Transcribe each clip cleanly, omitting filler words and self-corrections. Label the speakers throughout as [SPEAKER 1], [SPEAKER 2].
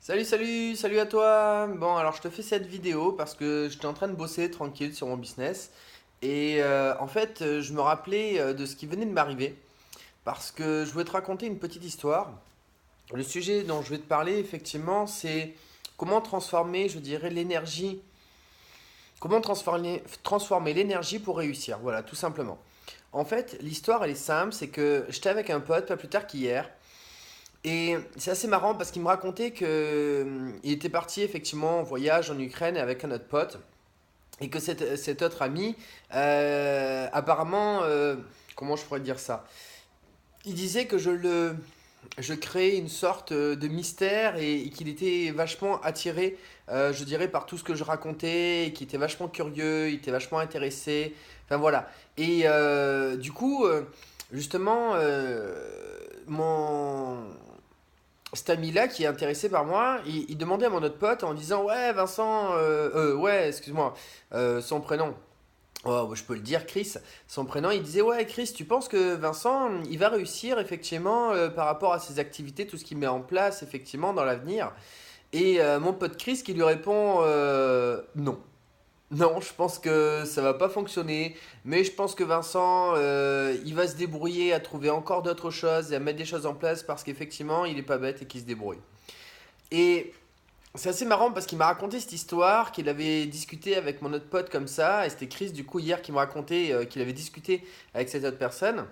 [SPEAKER 1] Salut à toi. Bon, alors je te fais cette vidéo parce que j'étais en train de bosser tranquille sur mon business et en fait, je me rappelais de ce qui venait de m'arriver parce que je voulais te raconter une petite histoire. Le sujet dont je vais te parler, effectivement, c'est comment transformer, je dirais, l'énergie, comment transformer l'énergie pour réussir. Voilà, tout simplement. En fait, l'histoire, elle est simple, c'est que j'étais avec un pote pas plus tard qu'hier. Et c'est assez marrant parce qu'il me racontait que il était parti effectivement en voyage en Ukraine avec un autre pote et que cet autre ami, apparemment, comment je pourrais dire ça? Il disait que je créais une sorte de mystère et qu'il était vachement attiré, je dirais, par tout ce que je racontais, et qu'il était vachement curieux, il était vachement intéressé. Enfin voilà. Et du coup, justement, mon cet ami-là qui est intéressé par moi, il demandait à mon autre pote en disant ouais Vincent, ouais excuse-moi, son prénom, oh, je peux le dire Chris, son prénom, il disait ouais Chris, tu penses que Vincent il va réussir effectivement par rapport à ses activités, tout ce qu'il met en place effectivement dans l'avenir. Et mon pote Chris qui lui répond non. Non, je pense que ça va pas fonctionner, mais je pense que Vincent, il va se débrouiller à trouver encore d'autres choses et à mettre des choses en place parce qu'effectivement, il est pas bête et qu'il se débrouille. Et c'est assez marrant parce qu'il m'a raconté cette histoire, qu'il avait discuté avec mon autre pote comme ça, et c'était Chris du coup hier qui m'a raconté qu'il avait discuté avec cette autre personne.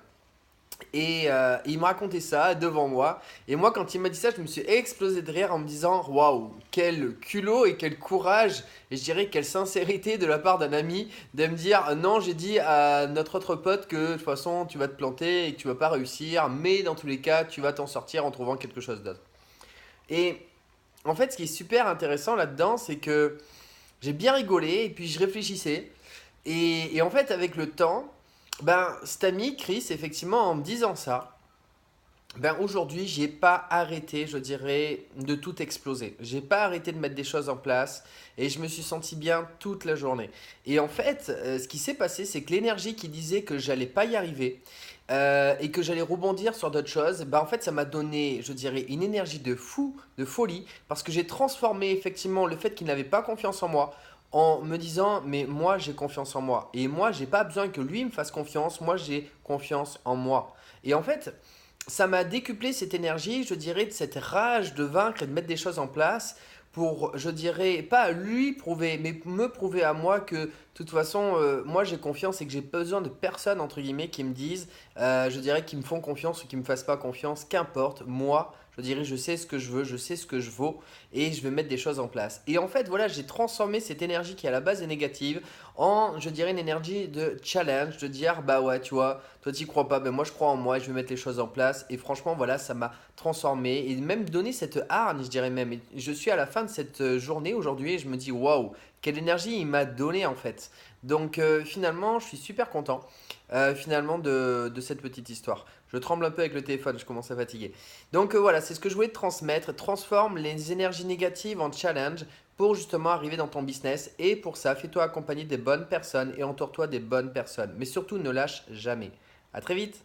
[SPEAKER 1] Et il m'a raconté ça devant moi. Et moi, quand il m'a dit ça, je me suis explosé de rire en me disant waouh, quel culot et quel courage, et je dirais quelle sincérité de la part d'un ami de me dire non, j'ai dit à notre autre pote que de toute façon tu vas te planter et que tu vas pas réussir, mais dans tous les cas, tu vas t'en sortir en trouvant quelque chose d'autre. Et en fait, ce qui est super intéressant là-dedans, c'est que j'ai bien rigolé et puis je réfléchissais. Et en fait, avec le temps, ben, cet ami, Chris, effectivement, en me disant ça, ben aujourd'hui, j'ai pas arrêté, je dirais, de tout exploser. J'ai pas arrêté de mettre des choses en place et je me suis senti bien toute la journée. Et en fait, ce qui s'est passé, c'est que l'énergie qui disait que j'allais pas y arriver et que j'allais rebondir sur d'autres choses, ben en fait, ça m'a donné, je dirais, une énergie de fou, de folie, parce que j'ai transformé effectivement le fait qu'il n'avait pas confiance en moi en me disant, mais moi j'ai confiance en moi. Et moi, j'ai pas besoin que lui me fasse confiance, moi j'ai confiance en moi. Et en fait, ça m'a décuplé cette énergie, je dirais, de cette rage de vaincre et de mettre des choses en place pour, je dirais, pas lui prouver, mais me prouver à moi que, de toute façon, moi j'ai confiance et que j'ai besoin de personnes, entre guillemets, qui me disent, je dirais, qui me font confiance ou qui me fassent pas confiance, qu'importe, moi, je dirais, je sais ce que je veux, je sais ce que je vaux et je vais mettre des choses en place. Et en fait, voilà, j'ai transformé cette énergie qui à la base est négative en, je dirais, une énergie de challenge, de dire, bah ouais, tu vois, toi t'y crois pas, ben moi je crois en moi, je vais mettre les choses en place. Et franchement, voilà, ça m'a transformé et même donné cette hargne, je dirais même. Et je suis à la fin de cette journée aujourd'hui et je me dis, waouh, quelle énergie il m'a donné en fait. Donc finalement, je suis super content finalement de cette petite histoire. Je tremble un peu avec le téléphone, je commence à fatiguer. Donc voilà, c'est ce que je voulais te transmettre. Transforme les énergies négatives en challenge pour justement arriver dans ton business. Et pour ça, fais-toi accompagner des bonnes personnes et entoure-toi des bonnes personnes. Mais surtout, ne lâche jamais. À très vite.